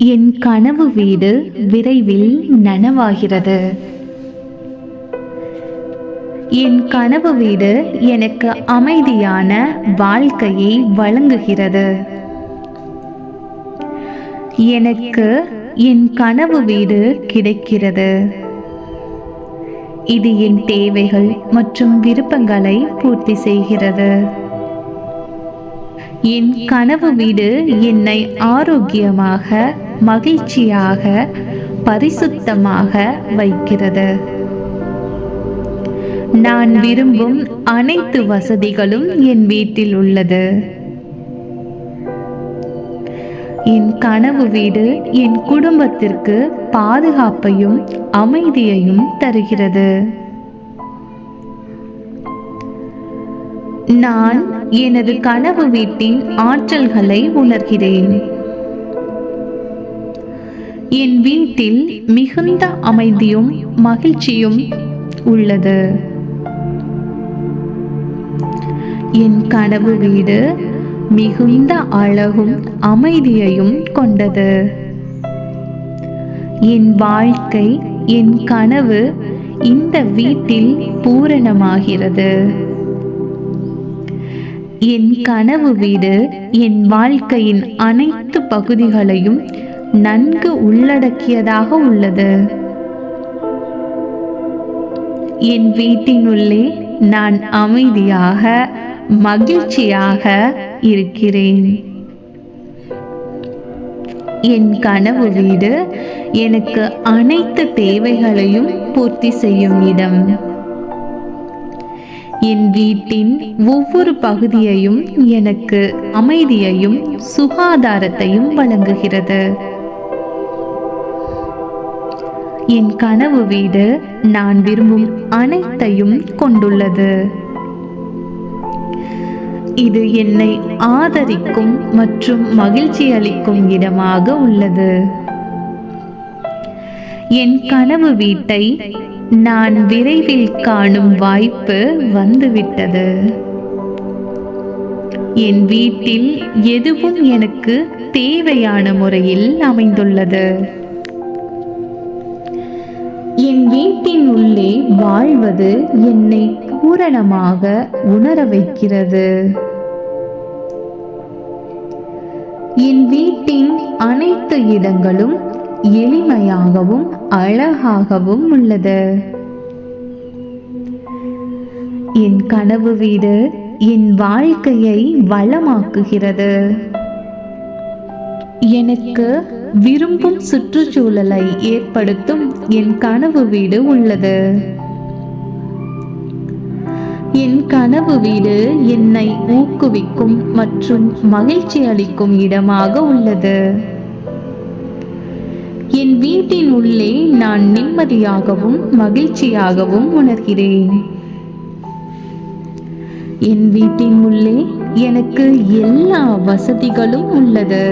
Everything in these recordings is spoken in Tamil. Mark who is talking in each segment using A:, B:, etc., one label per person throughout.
A: என் கனவு வீடு விரைவில் நனவாகிறது. என் கனவு வீடு எனக்கு அமைதியான வாழ்க்கையை வழங்குகிறது. எனக்கு என் கனவு வீடு கிடைக்கிறது. இது என் தேவைகள் மற்றும் விருப்பங்களை பூர்த்தி செய்கிறது. என் கனவு வீடு என்னை ஆரோக்கியமாக, மகிழ்ச்சியாக, பரிசுத்தமாக வைக்கிறது. நான் விரும்பும் அனைத்து வசதிகளும் என் வீட்டில் உள்ளது. என் கனவு வீடு என் குடும்பத்திற்கு பாதுகாப்பையும் அமைதியையும் தருகிறது. நான் எனது கனவு வீட்டின் ஆற்றல்களை உணர்கிறேன். என் வீட்டில் மிகுந்த அமைதியும் மகிழ்ச்சியும் உள்ளது. என் கனவு வீடு மிகுந்த அழகும் அமைதியையும் கொண்டது. என் வாழ்க்கை, என் கனவு இந்த வீட்டில் பூரணமாகிறது. என் கனவு வீடு என் வாழ்க்கையின் அனைத்து பகுதிகளையும் நன்கு உள்ளடக்கியதாக உள்ளது. என் வீட்டினுள்ளே நான் அமைதியாக, மகிழ்ச்சியாக இருக்கிறேன். என் கனவு வீடு எனக்கு அனைத்து தேவைகளையும் பூர்த்தி செய்யும் இடம். என் வீட்டின் ஒவ்வொரு பகுதியையும் எனக்கு அமைதியையும் சுகாதாரத்தையும் வழங்குகிறது. என் கனவு வீடு நான் விரும்பும் அனைத்தையும் கொண்டுள்ளது. இது என்னை ஆதரிக்கும் மற்றும் மகிழ்ச்சி அளிக்கும் இடமாக உள்ளது. என் கனவு வீட்டை நான் விரைவில் காணும் வாய்ப்பு வந்துவிட்டது. என் வீட்டில் எதுவும் எனக்கு தேவையான முறையில் அமைந்துள்ளது. என் வீட்டின் உள்ளே வாழ்வது என்னை பூரணமாக உணர வைக்கிறது. என் வீட்டின் அனைத்து இடங்களும் எளிமையாகவும் அழகாகவும் உள்ளது. என் கனவு வீடு என் வாழ்க்கையை வளமாக்குகிறது. எனக்கு விரும்பும் சுற்றுச்சூழலை ஏற்படுத்தும் என் கனவு வீடு உள்ளது. என் கனவு வீடு என்னை ஊக்குவிக்கும் மற்றும் மகிழ்ச்சி அளிக்கும் இடமாக உள்ளது. என் வீட்டின் உள்ளே நான் நிம்மதியாகவும் மகிழ்ச்சியாகவும் உணர்கிறேன். என் வீட்டின் உள்ளே எனக்கு எல்லா வசதிகளும் உள்ளது.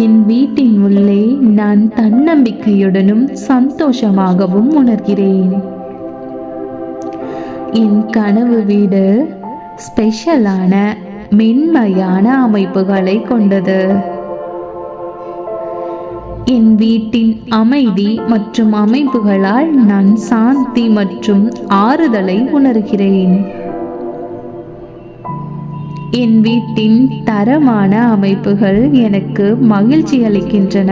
A: என் வீட்டின் உள்ளே நான் தன்னம்பிக்கையுடனும் சந்தோஷமாகவும் உணர்கிறேன். என் கனவு வீடு ஸ்பெஷலான, மென்மையான அமைப்புகளை கொண்டது. என் வீட்டின் அமைதி மற்றும் அமைப்புகளால் நான் சாந்தி மற்றும் ஆறுதலை உணர்கிறேன். என் வீட்டின் தரமான அமைப்புகள் எனக்கு மகிழ்ச்சி அளிக்கின்றன.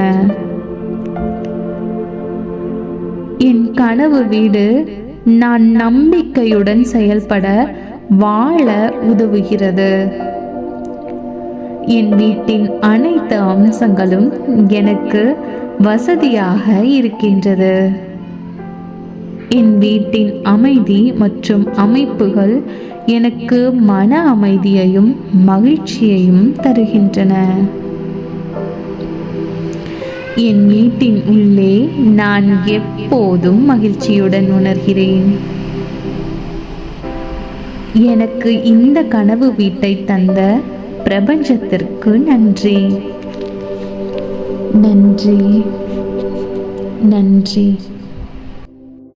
A: என் கனவு வீடு நான் நம்பிக்கையுடன் செயல்பட, வாழ உதவுகிறது. என் வீட்டின் அனைத்து அம்சங்களும் எனக்கு வசதியாக இருக்கின்றது. என் வீட்டின் அமைதி மற்றும் அமைப்புகள் எனக்கு மன அமைதியையும் மகிழ்ச்சியையும் தருகின்றன. என் வீட்டின் உள்ளே நான் எப்போதும் மகிழ்ச்சியுடன் உணர்கிறேன். எனக்கு இந்த கனவு வீட்டை தந்த பிரபஞ்சத்திற்கு நன்றி, நன்றி, நன்றி.